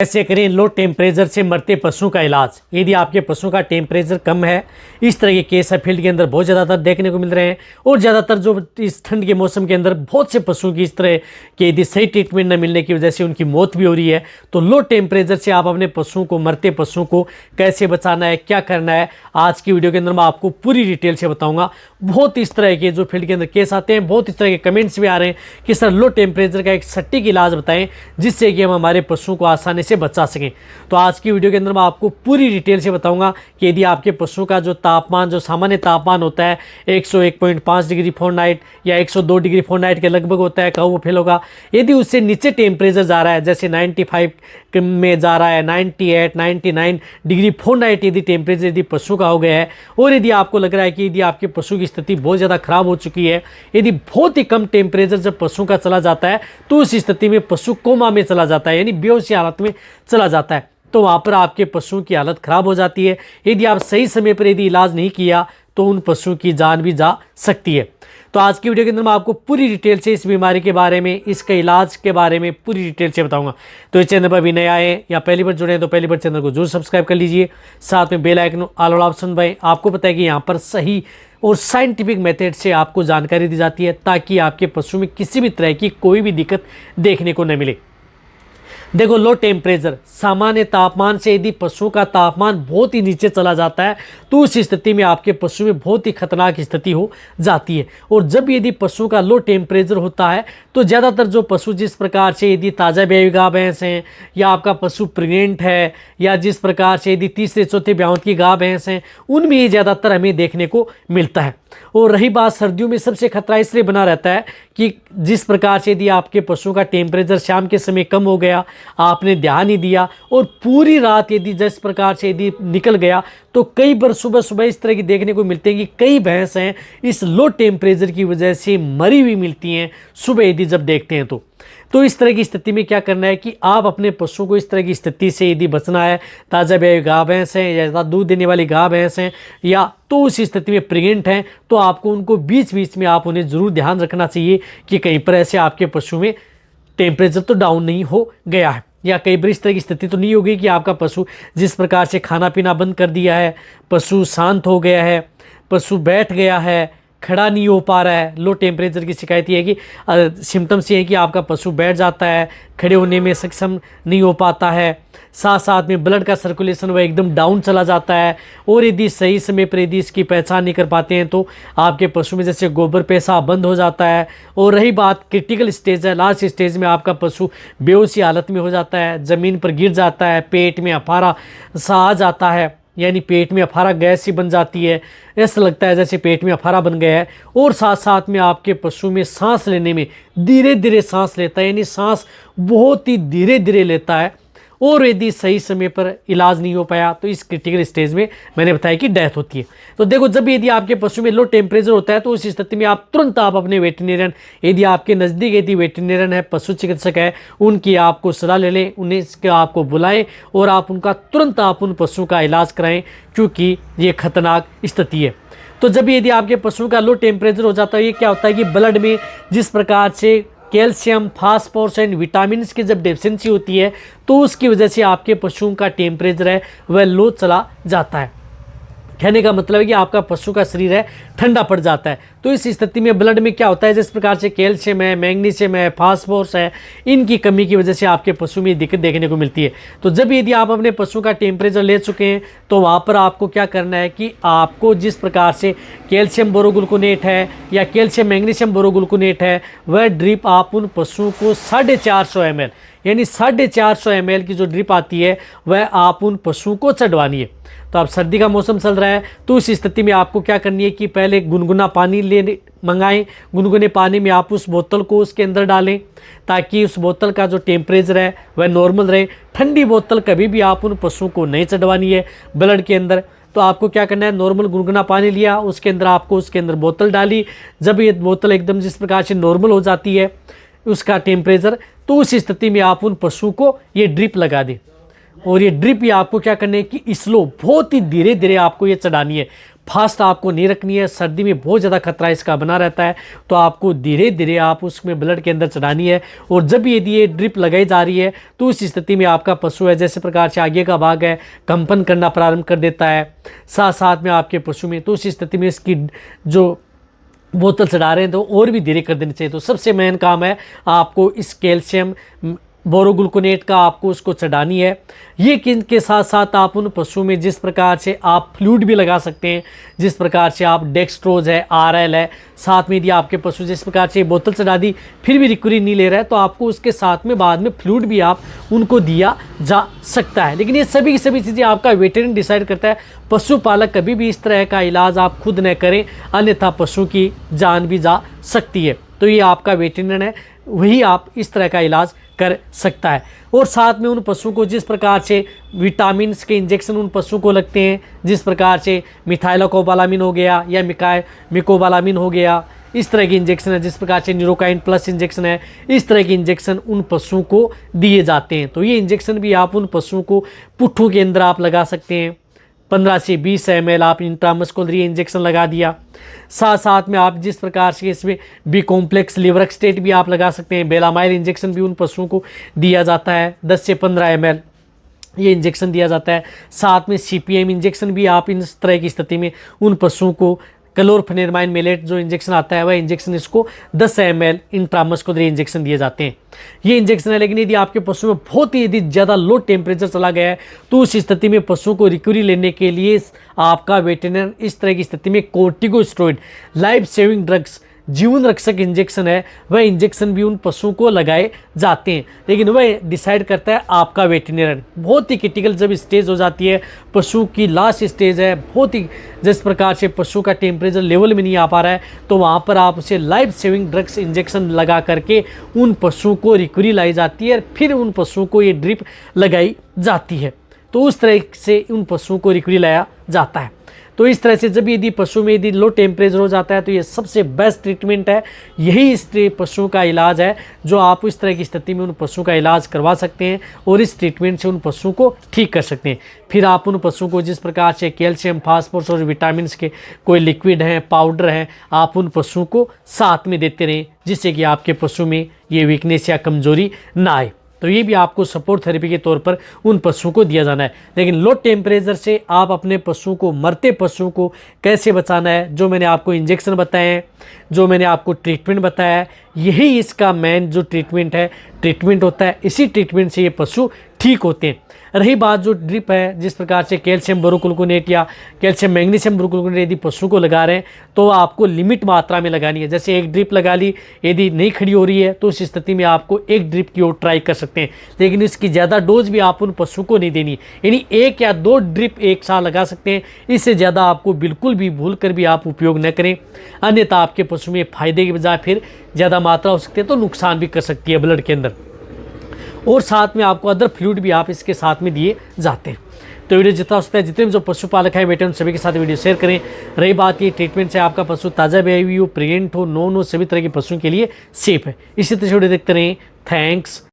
कैसे करें low temperature से मरते पशुओं का इलाज। यदि आपके पशु का टेम्परेचर कम है, इस तरह के केस है फील्ड के अंदर बहुत ज़्यादातर देखने को मिल रहे हैं। और ज़्यादातर जो इस ठंड के मौसम के अंदर बहुत से पशुओं की इस तरह के यदि सही ट्रीटमेंट न मिलने की वजह से उनकी मौत भी हो रही है। तो लो टेम्परेचर से आप अपने पशुओं को, मरते पशुओं को कैसे बचाना है, क्या करना है, आज की वीडियो के अंदर मैं आपको पूरी डिटेल से बताऊँगा। बहुत इस तरह के जो फील्ड के अंदर केस आते हैं, बहुत इस तरह के कमेंट्स भी आ रहे हैं कि सर लो टेम्परेचर का एक सटीक इलाज बताएं जिससे कि हम हमारे पशुओं को आसानी से बचा सकें। तो आज की वीडियो के अंदर मैं आपको पूरी डिटेल से बताऊंगा कि यदि आपके पशु का जो तापमान, जो सामान्य तापमान होता है 101.5 डिग्री फ़ारेनहाइट या 102 डिग्री फ़ारेनहाइट के लगभग होता है, कब वो फेल होगा। यदि उससे नीचे टेम्परेचर जा रहा है, जैसे 95 में जा रहा है, 98, 99 डिग्री फ़ारेनहाइट यदि टेम्परेचर यदि पशु का हो गया है, और यदि आपको लग रहा है कि यदि आपके पशु की स्थिति बहुत ज़्यादा खराब हो चुकी है, यदि बहुत ही कम टेम्परेचर जब पशु का चला जाता है तो उस स्थिति में पशु कोमा में चला जाता है, यानी बेहोशी हालत में चला जाता है, तो वहाँ पर आपके पशुओं की हालत खराब हो जाती है। यदि आप सही समय पर यदि इलाज नहीं किया तो उन पशुओं की जान भी जा सकती है। तो आज की वीडियो के अंदर मैं आपको पूरी डिटेल से इस बीमारी के बारे में, इसके इलाज के बारे में पूरी डिटेल से बताऊंगा। तो इस चैनल पर भी नए आए या पहली बार जुड़े हैं तो पहली बार चैनल को जरूर सब्सक्राइब कर लीजिए, साथ में बेल आइकन ऑल वाला ऑप्शन दबाएं। आपको पता है कि यहाँ पर सही और साइंटिफिक मेथड से आपको जानकारी दी जाती है ताकि आपके पशु में किसी भी तरह की कोई भी दिक्कत देखने को न मिले। देखो, लो टेम्परेचर, सामान्य तापमान से यदि पशु का तापमान बहुत ही नीचे चला जाता है तो उस स्थिति में आपके पशु में बहुत ही खतरनाक स्थिति हो जाती है। और जब यदि पशु का लो टेम्परेचर होता है तो ज़्यादातर जो पशु, जिस प्रकार से यदि ताज़ा ब्याई गाय भैंस हैं, या आपका पशु प्रेग्नेंट है, या जिस प्रकार से यदि तीसरे चौथे ब्यावत की गाय भैंस हैं, उनमें ये ज़्यादातर हमें देखने को मिलता है। और रही बात सर्दियों में, सबसे खतरा इसलिए बना रहता है कि जिस प्रकार से यदि आपके पशु का टेम्परेचर शाम के समय कम हो गया, आपने ध्यान नहीं दिया और पूरी रात यदि जिस प्रकार से यदि निकल गया, तो कई बार सुबह सुबह इस तरह की देखने को मिलते हैं कि कई भैंस हैं इस लो टेम्परेचर की वजह से मरी हुई मिलती हैं सुबह यदि जब देखते हैं तो इस तरह की स्थिति में क्या करना है कि आप अपने पशु को इस तरह की स्थिति से यदि बचना है, ताज़ा ब्याई गाय भैंस हैं या दूध देने वाली गाय भैंस हैं, या तो उस स्थिति में प्रेग्नेंट हैं, तो आपको उनको बीच बीच में आप उन्हें ज़रूर ध्यान रखना चाहिए कि कहीं पर ऐसे आपके पशु में टेम्परेचर तो डाउन नहीं हो गया है, या कई बार इस तरह की स्थिति तो नहीं होगी कि आपका पशु जिस प्रकार से खाना पीना बंद कर दिया है, पशु शांत हो गया है, पशु बैठ गया है, खड़ा नहीं हो पा रहा है। लो टेम्परेचर की शिकायत ये है कि सिम्टम्स ये है कि आपका पशु बैठ जाता है, खड़े होने में सक्षम नहीं हो पाता है, साथ साथ में ब्लड का सर्कुलेशन वह एकदम डाउन चला जाता है। और यदि सही समय पर यदि इसकी पहचान नहीं कर पाते हैं तो आपके पशु में जैसे गोबर पेशाब बंद हो जाता है। और रही बात क्रिटिकल स्टेज है, लास्ट स्टेज में आपका पशु बेहोशी हालत में हो जाता है, ज़मीन पर गिर जाता है, पेट में अफारा सा आ जाता है, यानी पेट में अफारा गैस सी बन जाती है, ऐसा लगता है जैसे पेट में अफारा बन गया है। और साथ साथ में आपके पशु में सांस लेने में धीरे धीरे सांस लेता है, यानी सांस बहुत ही धीरे धीरे लेता है। और यदि सही समय पर इलाज नहीं हो पाया तो इस क्रिटिकल स्टेज में मैंने बताया कि डेथ होती है। तो देखो, जब यदि आपके पशु में लो टेम्परेचर होता है तो उस स्थिति में आप तुरंत आप अपने वेटरनरियन, यदि आपके नज़दीक यदि वेटरनरियन है, पशु चिकित्सक है, उनकी आपको सलाह ले लें, उन्हें आपको बुलाएं और आप उनका तुरंत आप उन पशु का इलाज कराएं, क्योंकि ये खतरनाक स्थिति है। तो जब यदि आपके पशु का लो टेम्परेचर हो जाता है, ये क्या होता है कि ब्लड में जिस प्रकार से कैल्शियम, फास्फोरस एंड विटामिन की जब डेफिशिएंसी होती है तो उसकी वजह से आपके पशुओं का टेम्परेचर है वह लो चला जाता है। कहने का मतलब है कि आपका पशु का शरीर है ठंडा पड़ जाता है। तो इस स्थिति में ब्लड में क्या होता है, जिस प्रकार से कैल्शियम है, मैग्नीशियम है, फास्फोरस है, इनकी कमी की वजह से आपके पशु में दिक्कत देखने को मिलती है। तो जब यदि आप अपने पशु का टेम्परेचर ले चुके हैं तो वहाँ पर आपको क्या करना है कि आपको जिस प्रकार से कैल्शियम बोरोग्लूकोनेट है या कैल्शियम मैग्नीशियम बोरोग्लूकोनेट है, वह ड्रिप आप उन पशुओं को 450 ml, यानी 450 ml की जो ड्रिप आती है वह आप उन पशुओं को चढ़वानी है। तो अब सर्दी का मौसम चल रहा है तो उस स्थिति में आपको क्या करनी है कि पहले गुनगुना पानी ले मंगाएं, गुनगुने पानी में आप उस बोतल को उसके अंदर डालें ताकि उस बोतल का जो टेम्परेचर है वह नॉर्मल रहे। ठंडी बोतल कभी भी आप उन पशुओं को नहीं चढ़वानी है ब्लड के अंदर। तो आपको क्या करना है, नॉर्मल गुनगुना पानी लिया, उसके अंदर आपको उसके अंदर बोतल डाली। जब ये बोतल एकदम जिस प्रकार से नॉर्मल हो जाती है उसका टेम्परेचर, तो उस स्थिति में आप उन पशु को ये ड्रिप लगा दें। और ये ड्रिप ही आपको क्या करनी है कि स्लो, बहुत ही धीरे धीरे आपको ये चढ़ानी है, फास्ट आपको नहीं रखनी है। सर्दी में बहुत ज़्यादा खतरा इसका बना रहता है, तो आपको धीरे धीरे आप उसमें ब्लड के अंदर चढ़ानी है। और जब यदि ये ड्रिप लगाई जा रही है तो उस स्थिति में आपका पशु है जैसे प्रकार से आगे का भाग है कंपन करना प्रारंभ कर देता है, साथ साथ में आपके पशु में, तो उस स्थिति में इसकी जो बोतल चढ़ा रहे हैं तो और भी धीरे कर देनी चाहिए। तो सबसे मेन काम है आपको इस कैल्शियम बोरोग्लूकोनेट का आपको उसको चढ़ानी है। ये किन के साथ साथ आप उन पशुओं में जिस प्रकार से आप फ्लूइड भी लगा सकते हैं, जिस प्रकार से आप डेक्सट्रोज है, आरएल है, साथ में यदि आपके पशु जिस प्रकार से बोतल चढ़ा दी फिर भी रिकवरी नहीं ले रहा है तो आपको उसके साथ में बाद में फ्लूइड भी आप उनको दिया जा सकता है। लेकिन ये सभी की सभी चीज़ें आपका वेटरनरी डिसाइड करता है। पशुपालक कभी भी इस तरह का इलाज आप खुद न करें, अन्यथा पशु की जान भी जा सकती है। तो ये आपका वेटरनरी है, वही आप इस तरह का इलाज कर सकता है। और साथ में उन पशुओं को जिस प्रकार से विटामिन के इंजेक्शन उन पशुओं को लगते हैं, जिस प्रकार से मिथाइलोकोबालामिन हो गया या मिकोबालामिन हो गया, इस तरह की इंजेक्शन है, जिस प्रकार से न्यूरोकाइन प्लस इंजेक्शन है, इस तरह के इंजेक्शन उन पशुओं को दिए जाते हैं। तो ये इंजेक्शन भी आप उन पशुओं को पुट्ठों के अंदर आप लगा सकते हैं। 15 से 20 ml आप इंट्रामस्कुलर इंजेक्शन लगा दिया। साथ साथ में आप जिस प्रकार से इसमें बी कॉम्प्लेक्स लिवरक्सटेट भी आप लगा सकते हैं। बेलामाइल इंजेक्शन भी उन पशुओं को दिया जाता है, 10 से 15 ml ये इंजेक्शन दिया जाता है। साथ में CPM इंजेक्शन भी आप इस तरह की स्थिति में उन पशुओं को, क्लोरफेनेरमाइन मेलेट जो इंजेक्शन आता है वह इंजेक्शन इसको 10 ml इंट्रामस्कुलर इंजेक्शन दिए जाते हैं। ये इंजेक्शन है, लेकिन यदि आपके पशु में बहुत ही यदि ज़्यादा लो टेम्परेचर चला गया है तो उस स्थिति में पशु को रिकवरी लेने के लिए आपका वेटरनरी इस तरह की स्थिति में कोर्टिकोस्टेरॉइड लाइफ सेविंग ड्रग्स जीवन रक्षक इंजेक्शन है, वह इंजेक्शन भी उन पशुओं को लगाए जाते हैं। लेकिन वह डिसाइड करता है आपका वेटरनरी। बहुत ही क्रिटिकल जब स्टेज हो जाती है, पशु की लास्ट स्टेज है, बहुत ही जिस प्रकार से पशु का टेम्परेचर लेवल में नहीं आ पा रहा है, तो वहाँ पर आप उसे लाइफ सेविंग ड्रग्स इंजेक्शन लगा करके उन पशुओं को रिकवरी लाई जाती है। फिर उन पशुओं को ये ड्रिप लगाई जाती है, तो उस तरह से उन पशुओं को रिकवरी लाया जाता है। तो इस तरह से जब यदि पशु में यदि लो टेम्परेचर हो जाता है तो ये सबसे बेस्ट ट्रीटमेंट है। यही इस पशुओं का इलाज है जो आप इस तरह की स्थिति में उन पशुओं का इलाज करवा सकते हैं और इस ट्रीटमेंट से उन पशुओं को ठीक कर सकते हैं। फिर आप उन पशुओं को जिस प्रकार से कैल्शियम, फास्फोरस और विटामिन के कोई लिक्विड हैं, पाउडर हैं, आप उन पशुओं को साथ में देते रहें, जिससे कि आपके पशु में ये वीकनेस या कमजोरी ना आए। तो ये भी आपको सपोर्ट थेरेपी के तौर पर उन पशुओं को दिया जाना है। लेकिन लो टेम्परेचर से आप अपने पशुओं को, मरते पशुओं को कैसे बचाना है, जो मैंने आपको इंजेक्शन बताए हैं, जो मैंने आपको ट्रीटमेंट बताया है, यही इसका मेन जो ट्रीटमेंट होता है। इसी ट्रीटमेंट से ये पशु ठीक होते हैं। रही बात जो ड्रिप है, जिस प्रकार से कैल्शियम बोरोग्लूकोनेट या कैल्शियम मैग्नीशियम बोरोग्लूकोनेट यदि पशु को लगा रहे हैं तो आपको लिमिट मात्रा में लगानी है। जैसे एक ड्रिप लगा ली, यदि नहीं खड़ी हो रही है तो उस स्थिति में आपको एक ड्रिप की ओर ट्राई कर सकते हैं, लेकिन इसकी ज़्यादा डोज भी आप उन पशु को नहीं देनी, यानी 1 या 2 ड्रिप एक साथ लगा सकते हैं। इससे ज़्यादा आपको बिल्कुल भी भूल कर भी आप उपयोग न करें, अन्यथा आपके पशु में फ़ायदे के बजाय फिर ज़्यादा मात्रा हो सकती है, तो नुकसान भी कर सकती है ब्लड के अंदर। और साथ में आपको अदर फ्लूइड भी आप इसके साथ में दिए जाते हैं। तो वीडियो जितना हो सकता है, जितने भी जो पशुपालक हैं बेटे उन सभी के साथ वीडियो शेयर करें। रही बात ये ट्रीटमेंट से आपका पशु ताज़ा बेबी हो, प्रेग्नेंट हो, नॉन हो, सभी तरह के पशुओं के लिए सेफ है। इसी तरह से वीडियो देखते रहें। थैंक्स।